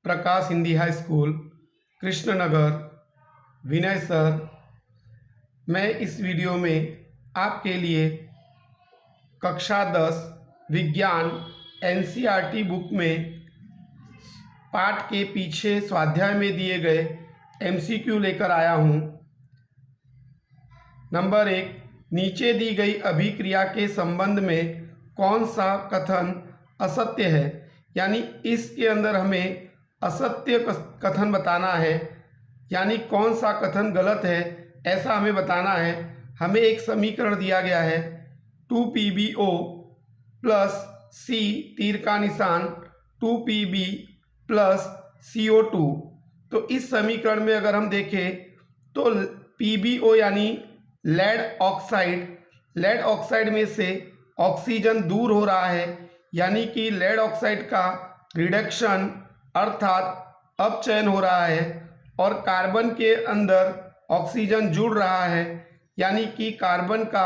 प्रकाश Hindi high school Krishnanagar विनय sir. मैं इस video में आपके लिए कक्षा 10 विज्ञान एनसीईआरटी बुक में पाठ के पीछे स्वाध्याय में दिए गए एमसीक्यू लेकर आया हूँ। नंबर 1, नीचे दी गई अभिक्रिया के संबंध में कौन सा कथन असत्य है, यानी इसके अंदर हमें असत्य कथन बताना है, यानी कौन सा कथन गलत है ऐसा हमें बताना है। हमें एक समीकरण दिया गया है 2PbO प्लस C तीर का निशान 2Pb प्लस CO2। तो इस समीकरण में अगर हम देखें तो PbO यानी लेड ऑक्साइड में से ऑक्सीजन दूर हो रहा है, यानी कि लेड ऑक्साइड का रिडक्शन अर्थात अपचयन हो रहा है, और कार्बन के अंदर ऑक्सीजन जुड़ रहा है, यानी कि कार्बन का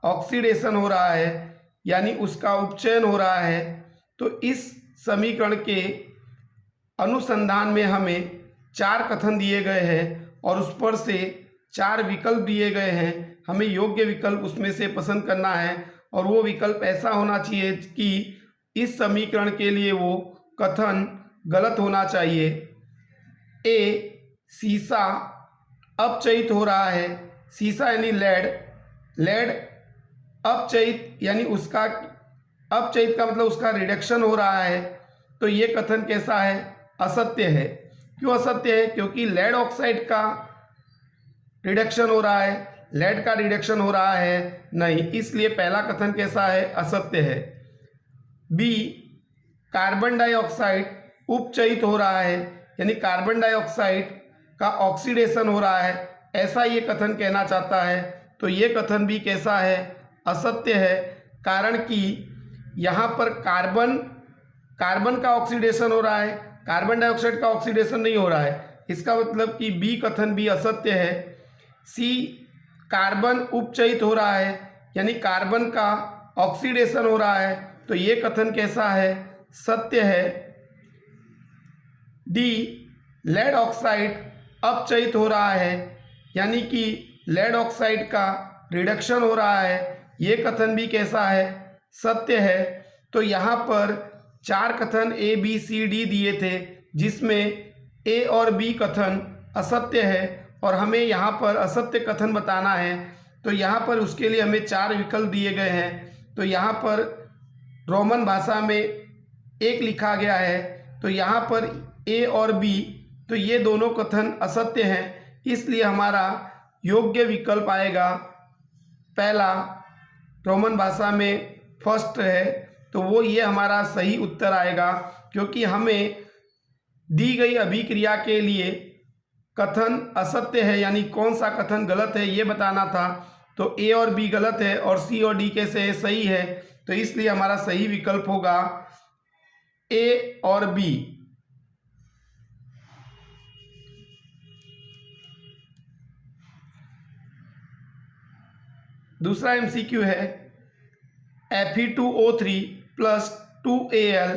ऑक्सीडेशन हो रहा है, यानी उसका उपचयन हो रहा है। तो इस समीकरण के अनुसंधान में हमें 4 कथन दिए गए हैं और उस पर से 4 विकल्प दिए गए हैं। हमें योग्य विकल्प उसमें से पसंद करना है और वो विकल्प ऐसा होना चाहिए कि इस समीकरण के लिए वो कथन गलत होना चाहिए। ए, सीसा अपचयित हो रहा है। सीसा यानी लेड अपचयित यानी उसका अपचयित का मतलब उसका रिडक्शन हो रहा है। तो ये कथन कैसा है? असत्य है। क्यों असत्य है? क्योंकि लेड ऑक्साइड का रिडक्शन हो रहा है, लेड का रिडक्शन हो रहा है नहीं, इसलिए पहला कथन कैसा है? असत्य है। बी, कार्बन डाइऑक्साइड उपचयित हो रहा है, यानी कार्बन डाइऑक्साइड का ऑक्सीडेशन हो रहा है, ऐसा ये कथन कहना चाहता है। तो ये कथन भी कैसा है? असत्य है। कारण कि यहाँ पर कार्बन का ऑक्सीडेशन हो रहा है, कार्बन डाइऑक्साइड का ऑक्सीडेशन नहीं हो रहा है। इसका मतलब कि बी कथन भी असत्य है। सी, कार्बन उपचयित हो रहा है, यानी कार्बन का ऑक्सीडेशन हो रहा है, तो ये कथन कैसा है? सत्य है। डी, लेड ऑक्साइड अपचयित हो रहा है, यानी कि लेड ऑक्साइड का रिडक्शन हो रहा है, ये कथन भी कैसा है? सत्य है। तो यहाँ पर 4 कथन A, B, C, D दिए थे, जिसमें A और B कथन असत्य है और हमें यहाँ पर असत्य कथन बताना है। तो यहाँ पर उसके लिए हमें 4 विकल्प दिए गए हैं। तो यहाँ पर रोमन भाषा में 1 लिखा गया है, तो यहाँ पर A और B, तो ये दोनों कथन असत्य हैं, इसलिए हमारा योग्य विकल्प आएगा पहला, रोमन भाषा में फर्स्ट है, तो वो ये हमारा सही उत्तर आएगा। क्योंकि हमें दी गई अभिक्रिया के लिए कथन असत्य है, यानी कौन सा कथन गलत है ये बताना था। तो ए और बी गलत है और सी और डी कैसे है? सही है। तो इसलिए हमारा सही विकल्प होगा ए और बी। दूसरा एमसीक्यू है Fe2O3 प्लस 2Al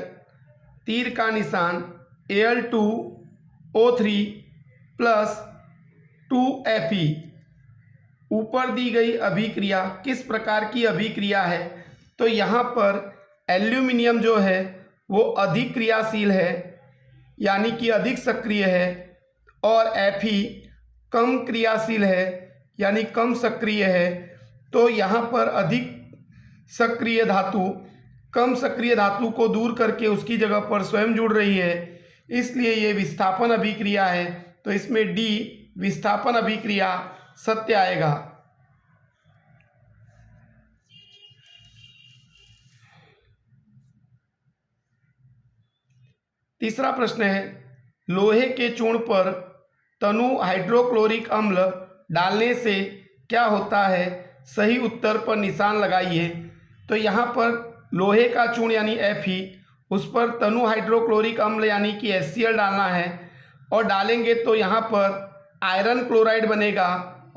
तीर का निशान Al2O3 प्लस 2Fe। ऊपर दी गई अभिक्रिया किस प्रकार की अभिक्रिया है? तो यहाँ पर एल्यूमिनियम जो है वो अधिक क्रियाशील है, यानी कि अधिक सक्रिय है, और Fe कम क्रियाशील है, यानी कम सक्रिय है। तो यहाँ पर अधिक सक्रिय धातु कम सक्रिय धातु को दूर करके उसकी जगह पर स्वयं जुड़ रही है, इसलिए ये विस्थापन अभिक्रिया है। तो इसमें डी, विस्थापन अभिक्रिया सत्य आएगा। तीसरा प्रश्न है, लोहे के चूर्ण पर तनु हाइड्रोक्लोरिक अम्ल डालने से क्या होता है? सही उत्तर पर निशान लगाइए। तो यहाँ पर लोहे का चूर्ण यानी Fe, उस पर तनु हाइड्रोक्लोरिक अम्ल यानी कि HCl डालना है, और डालेंगे तो यहाँ पर आयरन क्लोराइड बनेगा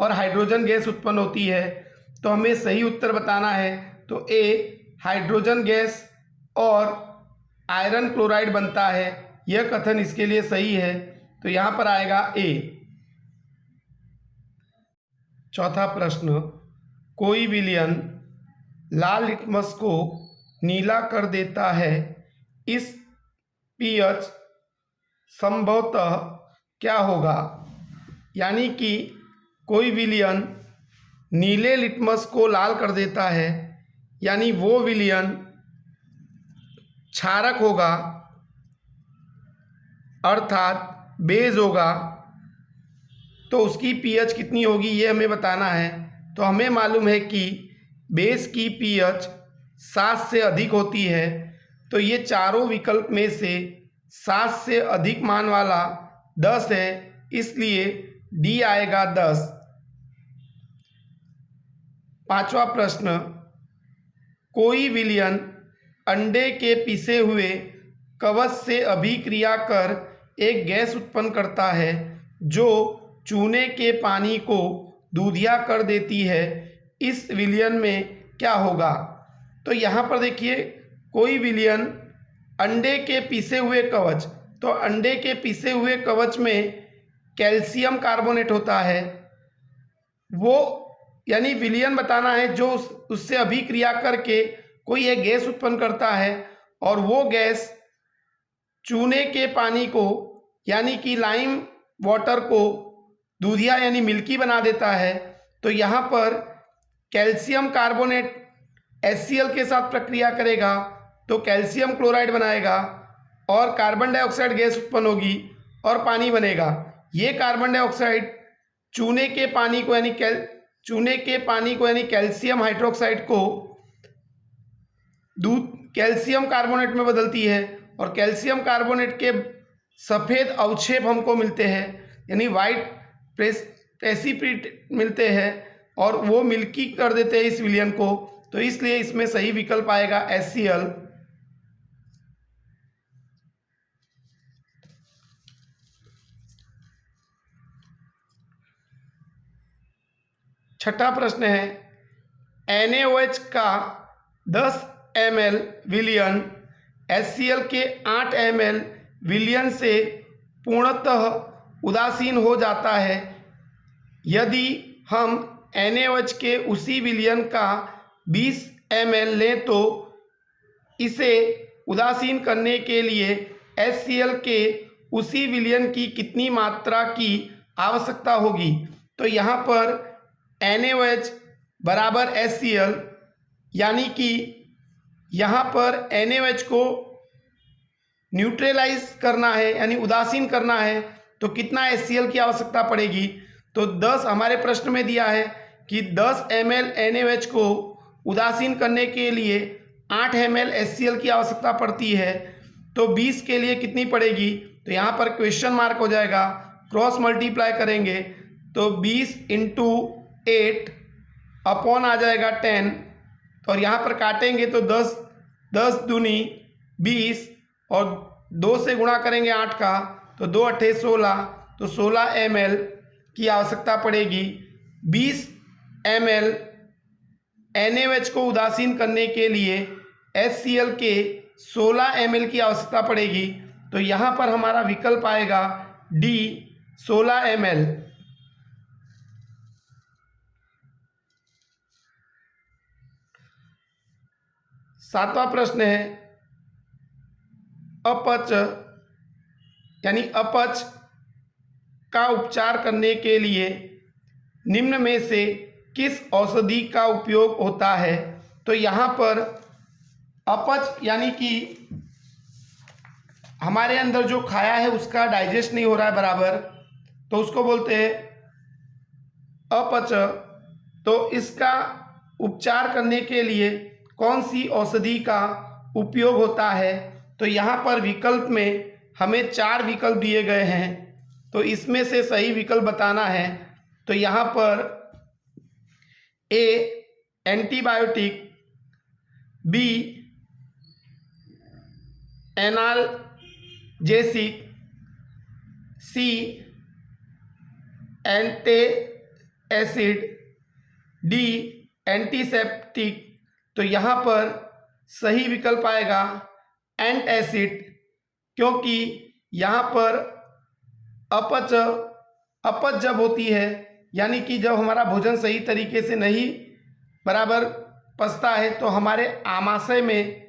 और हाइड्रोजन गैस उत्पन्न होती है। तो हमें सही उत्तर बताना है। तो ए, हाइड्रोजन गैस और आयरन क्लोराइड बनता है, यह कथन इसके लिए सही है, तो यहाँ पर आएगा ए। चौथा प्रश्न, कोई विलयन लाल लिटमस को नीला कर देता है, इस पीएच संभवतः क्या होगा? यानी कि कोई विलयन नीले लिटमस को लाल कर देता है, यानी वो विलयन क्षारक होगा, अर्थात बेस होगा। तो उसकी पीएच कितनी होगी ये हमें बताना है। तो हमें मालूम है कि बेस की पीएच 7 से अधिक होती है। तो ये चारों विकल्प में से 7 से अधिक मान वाला 10 है, इसलिए डी आएगा 10। पांचवा प्रश्न, कोई विलयन अंडे के पिसे हुए कवच से अभिक्रिया कर एक गैस उत्पन्न करता है जो चूने के पानी को दूधिया कर देती है, इस विलयन में क्या होगा? तो यहाँ पर देखिए, कोई विलयन अंडे के पिसे हुए कवच, तो अंडे के पिसे हुए कवच में कैल्शियम कार्बोनेट होता है, वो यानी विलयन बताना है जो उससे अभिक्रिया करके कोई एक गैस उत्पन्न करता है, और वो गैस चूने के पानी को यानी कि लाइम वाटर को दूधिया यानी मिल्की बना देता है। तो यहाँ पर कैल्शियम कार्बोनेट HCl के साथ प्रक्रिया करेगा तो कैल्शियम क्लोराइड बनाएगा और कार्बन डाइऑक्साइड गैस उत्पन्न होगी और पानी बनेगा। ये कार्बन डाइऑक्साइड चूने के पानी को यानी कैल्शियम हाइड्रोक्साइड को कैल्शियम कार्बोनेट में बदलती है, और कैल्शियम कार्बोनेट के सफ़ेद अवक्षेप हमको मिलते हैं, यानी वाइट प्रेसिपिटेट मिलते हैं, और वो मिल्की कर देते हैं इस विलयन को। तो इसलिए इसमें सही विकल्प आएगा HCl। छठा प्रश्न है, NaOH का 10 ml विलयन HCl के 8 ml विलयन से पूर्णतः उदासीन हो जाता है। यदि हम NaOH के उसी विलयन का 20 ml लें तो इसे उदासीन करने के लिए HCl के उसी विलयन की कितनी मात्रा की आवश्यकता होगी? तो यहाँ पर NaOH बराबर HCl, यानी कि यहाँ पर NaOH को न्यूट्रलाइज करना है यानी उदासीन करना है, तो कितना HCl की आवश्यकता पड़ेगी? तो 10 हमारे प्रश्न में दिया है कि 10 ml NaOH को उदासीन करने के लिए 8 ml HCl की आवश्यकता पड़ती है। तो 20 के लिए कितनी पड़ेगी? तो यहाँ पर क्वेश्चन मार्क हो जाएगा, क्रॉस मल्टीप्लाई करेंगे तो 20 × 8 अपॉन आ जाएगा 10, और यहाँ पर काटेंगे तो 10 दूनी 20, और 2 से गुणा करेंगे 8 का तो 2 8 16, तो 16 ml की आवश्यकता पड़ेगी। 20 ml NaOH को उदासीन करने के लिए HCl के 16 ml की आवश्यकता पड़ेगी। तो यहाँ पर हमारा विकल्प आएगा डी 16 ml। सातवां प्रश्न है, अपच यानी अपच का उपचार करने के लिए निम्न में से किस औषधि का उपयोग होता है? तो यहाँ पर अपच यानी कि हमारे अंदर जो खाया है उसका डाइजेस्ट नहीं हो रहा है बराबर, तो उसको बोलते हैं अपच। तो इसका उपचार करने के लिए कौन सी औषधि का उपयोग होता है? तो यहाँ पर विकल्प में हमें 4 विकल्प दिए गए हैं, तो इसमें से सही विकल्प बताना है। तो यहाँ पर ए एंटीबायोटिक, बी एनाल्जेसिक, सी एंटी एसिड, डी एंटीसेप्टिक। तो यहाँ पर सही विकल्प आएगा एंटासिड, क्योंकि यहाँ पर अपच जब होती है, यानी कि जब हमारा भोजन सही तरीके से नहीं बराबर पचता है तो हमारे आमाशय में,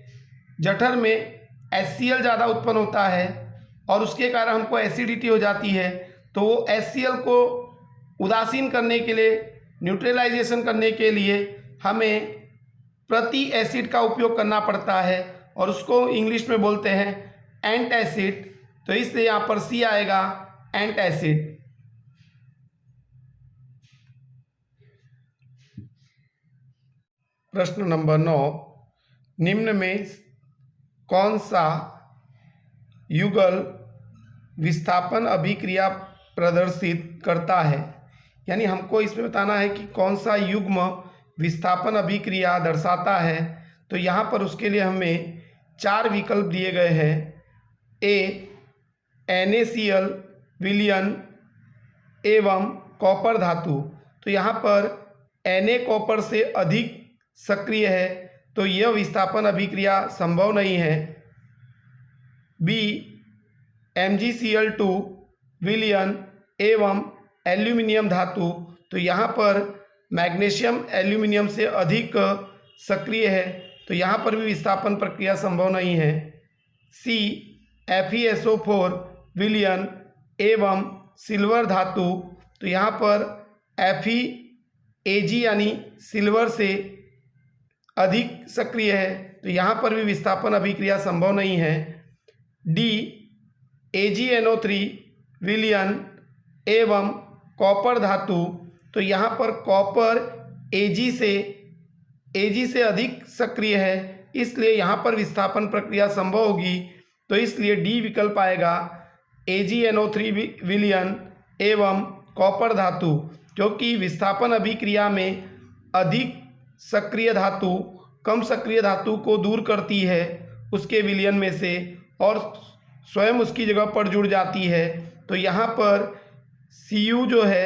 जठर में HCl ज़्यादा उत्पन्न होता है और उसके कारण हमको एसिडिटी हो जाती है। तो वो HCl को उदासीन करने के लिए, न्यूट्रलाइजेशन करने के लिए हमें प्रति एसिड का उपयोग करना पड़ता है और उसको इंग्लिश में बोलते हैं एंटासिड। तो इसलिए यहाँ पर सी आएगा, एंटासिड। प्रश्न नंबर 9, निम्न में कौन सा युगल विस्थापन अभिक्रिया प्रदर्शित करता है? यानी हमको इसमें बताना है कि कौन सा युग्म विस्थापन अभिक्रिया दर्शाता है। तो यहाँ पर उसके लिए हमें 4 विकल्प दिए गए हैं। ए NaCl विलयन एवं कॉपर धातु। तो यहाँ पर Na कॉपर से अधिक सक्रिय है तो यह विस्थापन अभिक्रिया संभव नहीं है। बी MgCl2 विलयन एवं एल्यूमिनियम धातु। तो यहाँ पर मैग्नीशियम एल्यूमिनियम से अधिक सक्रिय है तो यहाँ पर भी विस्थापन प्रक्रिया संभव नहीं है। सी FeSO4 विलयन एवं सिल्वर धातु। तो यहाँ पर FeAg यानी सिल्वर से अधिक सक्रिय है तो यहाँ पर भी विस्थापन अभिक्रिया संभव नहीं है। डी AgNO3 विलयन एवं कॉपर धातु। तो यहाँ पर कॉपर Ag से अधिक सक्रिय है, इसलिए यहाँ पर विस्थापन प्रक्रिया संभव होगी। तो इसलिए डी विकल्प आएगा, AgNO3 विलयन एवं कॉपर धातु, क्योंकि विस्थापन अभिक्रिया में अधिक सक्रिय धातु कम सक्रिय धातु को दूर करती है उसके विलयन में से और स्वयं उसकी जगह पर जुड़ जाती है। तो यहाँ पर Cu जो है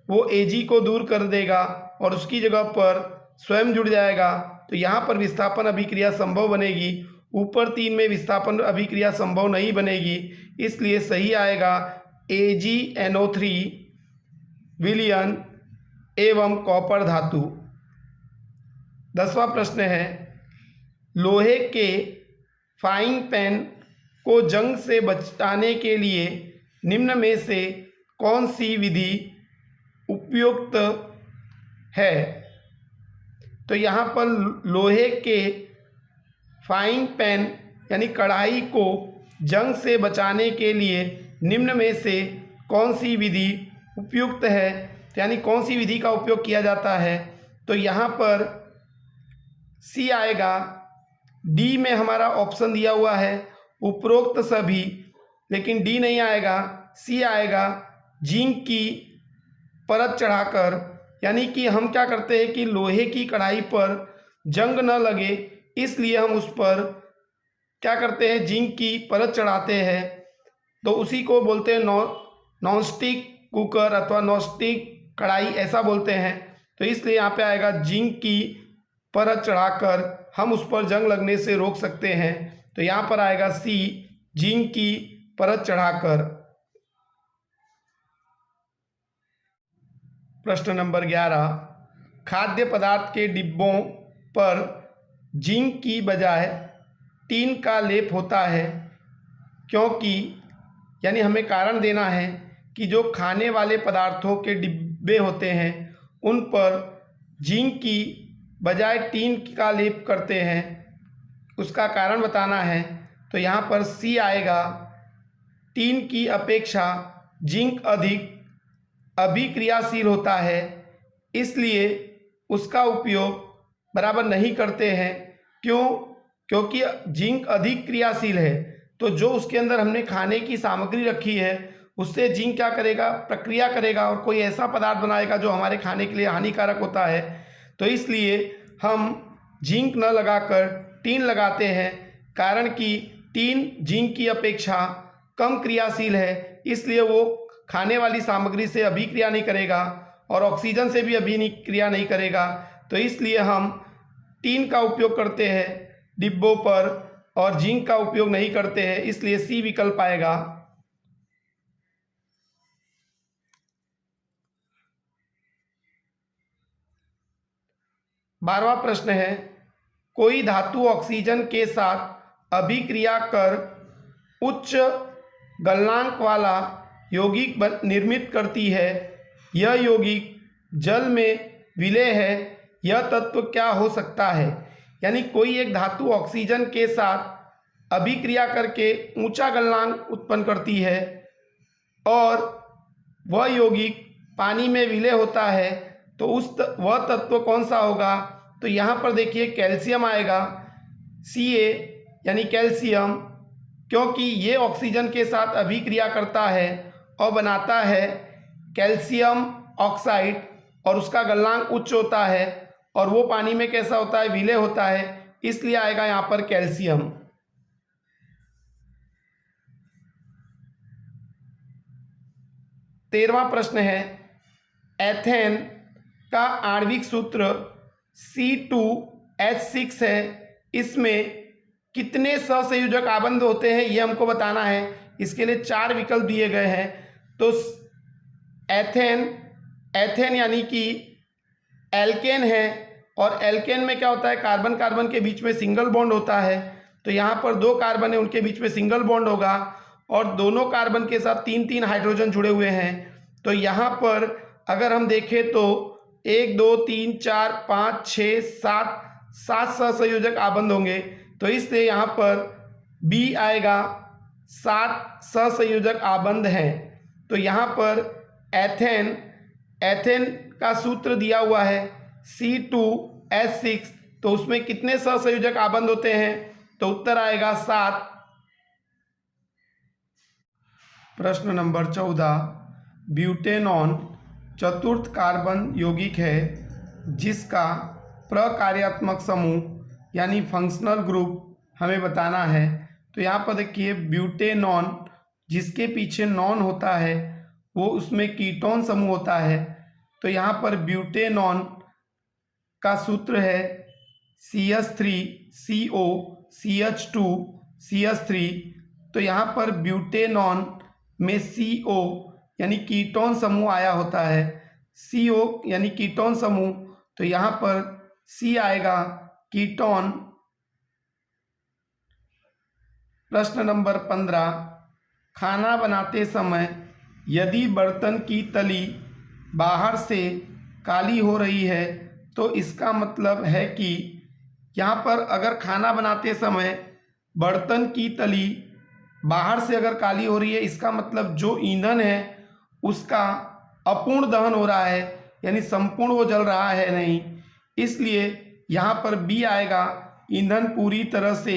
वो Ag को दूर कर देगा और उसकी जगह पर स्वयं जुड़ जाएगा। तो यहाँ पर विस्थापन अभिक्रिया संभव बनेगी। ऊपर 3 में विस्थापन अभिक्रिया संभव नहीं बनेगी, इसलिए सही आएगा AgNO3 विलयन एवं कॉपर धातु। 10वां प्रश्न है, लोहे के फ्राइंग पैन को जंग से बचाने के लिए निम्न में से कौन सी विधि उपयुक्त है? तो यहाँ पर लोहे के फ्राइंग पैन यानी कढ़ाई को जंग से बचाने के लिए निम्न में से कौन सी विधि उपयुक्त है, यानी कौन सी विधि का उपयोग किया जाता है? तो यहाँ पर सी आएगा। डी में हमारा ऑप्शन दिया हुआ है उपरोक्त सभी, लेकिन डी नहीं आएगा, सी आएगा जिंक की परत चढ़ाकर। यानी कि हम क्या करते हैं कि लोहे की कढ़ाई पर जंग न लगे इसलिए हम उस पर क्या करते हैं, जिंक की परत चढ़ाते हैं। तो उसी को बोलते हैं नॉन स्टिक कुकर अथवा नॉन स्टिक कढ़ाई, ऐसा बोलते हैं। तो इसलिए यहाँ पे आएगा जिंक की परत चढ़ाकर हम उस पर जंग लगने से रोक सकते हैं। तो यहाँ पर आएगा सी, जिंक की परत चढ़ाकर। प्रश्न नंबर 11, खाद्य पदार्थ के डिब्बों पर जिंक की बजाय टीन का लेप होता है क्योंकि, यानी हमें कारण देना है कि जो खाने वाले पदार्थों के डिब्बे होते हैं उन पर जिंक की बजाय टीन का लेप करते हैं, उसका कारण बताना है। तो यहाँ पर सी आएगा, टीन की अपेक्षा जिंक अधिक अभिक्रियाशील होता है इसलिए उसका उपयोग बराबर नहीं करते हैं। क्यों? क्योंकि जिंक अधिक क्रियाशील है तो जो उसके अंदर हमने खाने की सामग्री रखी है उससे जिंक क्या करेगा, प्रक्रिया करेगा और कोई ऐसा पदार्थ बनाएगा जो हमारे खाने के लिए हानिकारक होता है। तो इसलिए हम जिंक न लगाकर टीन लगाते हैं, कारण कि टीन जिंक की अपेक्षा कम क्रियाशील है, इसलिए वो खाने वाली सामग्री से अभिक्रिया नहीं करेगा और ऑक्सीजन से भी अभिक्रिया नहीं करेगा। तो इसलिए हम टीन का उपयोग करते हैं डिब्बों पर और जिंक का उपयोग नहीं करते हैं, इसलिए सी विकल्प आएगा। 12वां प्रश्न है, कोई धातु ऑक्सीजन के साथ अभिक्रिया कर उच्च गलनांक वाला यौगिक निर्मित करती है। यह यौगिक जल में विलय है। यह तत्व क्या हो सकता है? यानी कोई एक धातु ऑक्सीजन के साथ अभिक्रिया करके ऊंचा गलनांक उत्पन्न करती है और वह यौगिक पानी में विलय होता है, तो वह तत्व कौन सा होगा? तो यहाँ पर देखिए कैल्शियम आएगा, Ca यानी कैल्शियम, क्योंकि ये ऑक्सीजन के साथ अभिक्रिया करता है और बनाता है कैल्शियम ऑक्साइड और उसका गलनांक उच्च होता है और वो पानी में कैसा होता है? विलय होता है, इसलिए आएगा यहाँ पर कैल्शियम। 13वां प्रश्न है, एथेन का आणविक सूत्र C2H6 है। इसमें कितने सहसंयोजक आबंध होते हैं ये हमको बताना है। इसके लिए 4 विकल्प दिए गए हैं। तो एथेन यानी कि एल्केन है और एल्केन में क्या होता है? कार्बन कार्बन के बीच में सिंगल बॉन्ड होता है। तो यहाँ पर 2 कार्बन है, उनके बीच में सिंगल बॉन्ड होगा और दोनों कार्बन के साथ 3-3 हाइड्रोजन जुड़े हुए हैं। तो यहाँ पर अगर हम देखें तो 1 2 3 4 5 6 7 सहसंयोजक आबंध होंगे। तो इसलिए यहाँ पर बी आएगा, 7 सहसंयोजक आबंध हैं। तो यहाँ पर एथेन का सूत्र दिया हुआ है C2H6, तो उसमें कितने सहसंयोजक आबंध होते हैं? तो उत्तर आएगा 7। प्रश्न नंबर 14, ब्यूटेनॉन चतुर्थ कार्बन यौगिक है जिसका प्रकार्यात्मक समूह यानी फंक्शनल ग्रुप हमें बताना है। तो यहाँ पर देखिए ब्यूटेनॉन, जिसके पीछे नॉन होता है वो उसमें कीटोन समूह होता है। तो यहाँ पर ब्यूटेनॉन का सूत्र है CH3CO CH2 CH3। तो यहाँ पर ब्यूटेनॉन में CO यानी कीटोन समूह आया होता है, CO यानी कीटोन समूह। तो यहाँ पर C आएगा, कीटोन। प्रश्न नंबर 15, खाना बनाते समय यदि बर्तन की तली बाहर से काली हो रही है तो इसका मतलब है कि यहाँ पर अगर खाना बनाते समय बर्तन की तली बाहर से अगर काली हो रही है, इसका मतलब जो ईंधन है उसका अपूर्ण दहन हो रहा है, यानी संपूर्ण वो जल रहा है नहीं। इसलिए यहाँ पर बी आएगा, ईंधन पूरी तरह से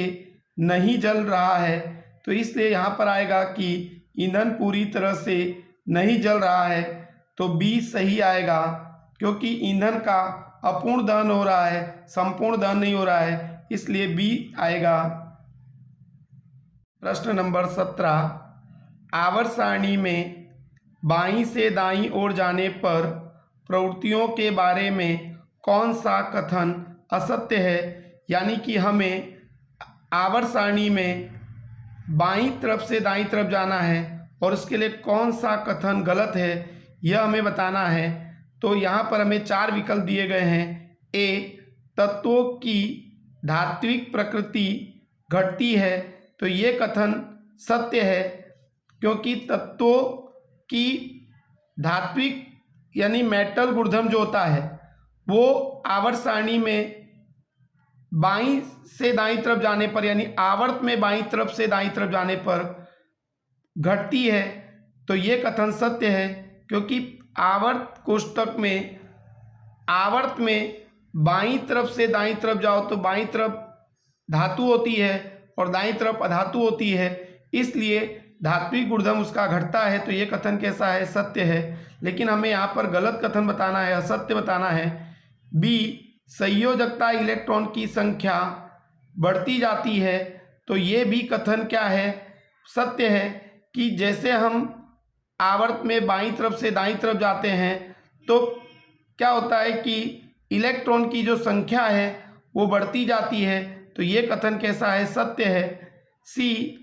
नहीं जल रहा है। तो इसलिए यहाँ पर आएगा कि ईंधन पूरी तरह से नहीं जल रहा है। तो बी सही आएगा, क्योंकि ईंधन का अपूर्ण दहन हो रहा है, संपूर्ण दहन नहीं हो रहा है, इसलिए बी आएगा। प्रश्न नंबर 17, आवर्त सारणी में बाईं से दाईं ओर जाने पर प्रवृत्तियों के बारे में कौन सा कथन असत्य है? यानी कि हमें आवर्त सारणी में बाईं तरफ से दाईं तरफ जाना है और उसके लिए कौन सा कथन गलत है यह हमें बताना है। तो यहाँ पर हमें 4 विकल्प दिए गए हैं। ए, तत्वों की धात्विक प्रकृति घटती है। तो ये कथन सत्य है, क्योंकि तत्वों की धात्विक यानी मेटल गुणधर्म जो होता है वो आवर्त सारणी में बाईं से दाईं तरफ जाने पर, यानी आवर्त में बाईं तरफ से दाईं तरफ जाने पर घटती है। तो ये कथन सत्य है, क्योंकि आवर्त कोष्ठक में आवर्त में बाईं तरफ से दाईं तरफ जाओ तो बाईं तरफ धातु होती है और दाईं तरफ अधातु होती है, इसलिए धात्विक गुणधर्म उसका घटता है। तो ये कथन कैसा है? सत्य है। लेकिन हमें यहाँ पर गलत कथन बताना है, असत्य बताना है। बी, संयोजकता इलेक्ट्रॉन की संख्या बढ़ती जाती है। तो ये भी कथन क्या है? सत्य है, कि जैसे हम आवर्त में बाईं तरफ से दाईं तरफ जाते हैं तो क्या होता है कि इलेक्ट्रॉन की जो संख्या है वो बढ़ती जाती है। तो ये कथन कैसा है? सत्य है। सी,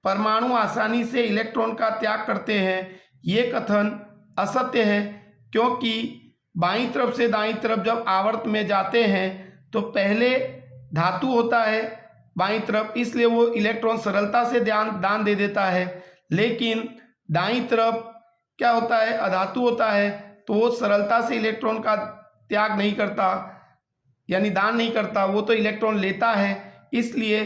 परमाणु आसानी से इलेक्ट्रॉन का त्याग करते हैं। ये कथन असत्य है, क्योंकि बाईं तरफ से दाईं तरफ जब आवर्त में जाते हैं तो पहले धातु होता है बाईं तरफ, इसलिए वो इलेक्ट्रॉन सरलता से दान दे देता है। लेकिन दाईं तरफ क्या होता है, अधातु होता है, तो वो सरलता से इलेक्ट्रॉन का त्याग नहीं करता, यानी दान नहीं करता, वो तो इलेक्ट्रॉन लेता है, इसलिए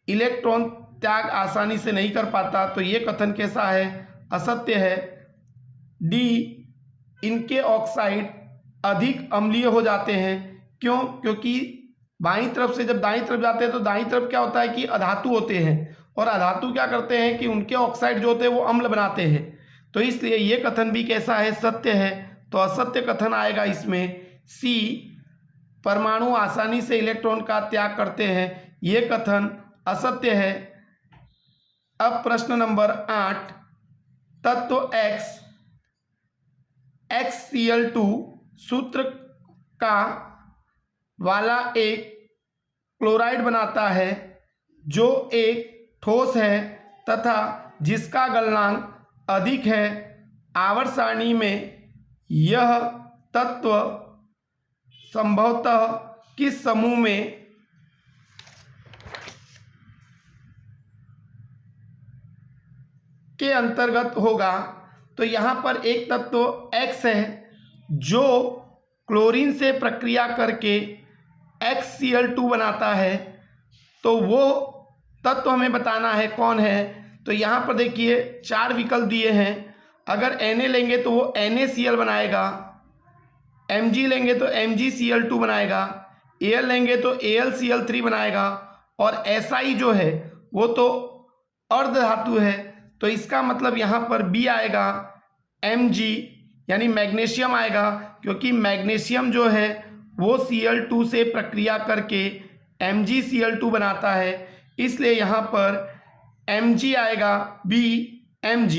इलेक्ट्रॉन त्याग आसानी से नहीं कर पाता। तो ये कथन कैसा है, असत्य है। डी, इनके ऑक्साइड अधिक अम्लीय हो जाते हैं। क्यों? क्योंकि बाईं तरफ से जब दाईं तरफ जाते हैं तो दाईं तरफ क्या होता है कि अधातु होते हैं, और अधातु क्या करते हैं कि उनके ऑक्साइड जो होते हैं वो अम्ल बनाते हैं। तो इसलिए ये कथन भी कैसा है, सत्य है। तो असत्य कथन आएगा इसमें सी, परमाणु आसानी से इलेक्ट्रॉन का त्याग करते हैं, ये कथन असत्य है। अब प्रश्न नंबर 8, तत्व XCl2 सूत्र का वाला एक क्लोराइड बनाता है जो एक ठोस है तथा जिसका गलनांक अधिक है। आवर्त सारणी में यह तत्व संभवतः किस समूह में के अंतर्गत होगा? तो यहाँ पर एक तत्व X है जो क्लोरीन से प्रक्रिया करके XCl2 बनाता है, तो वो तत्व हमें बताना है कौन है। तो यहाँ पर देखिए 4 विकल्प दिए हैं। अगर Na लेंगे तो वो NaCl बनाएगा, Mg लेंगे तो MgCl2 बनाएगा, Al लेंगे तो AlCl3 बनाएगा, और Si जो है वो तो अर्ध धातु है, तो इसका मतलब यहाँ पर बी आएगा, Mg यानी मैग्नीशियम आएगा, क्योंकि मैग्नीशियम जो है वो Cl2 से प्रक्रिया करके MgCl2 बनाता है, इसलिए यहाँ पर Mg आएगा, बी Mg।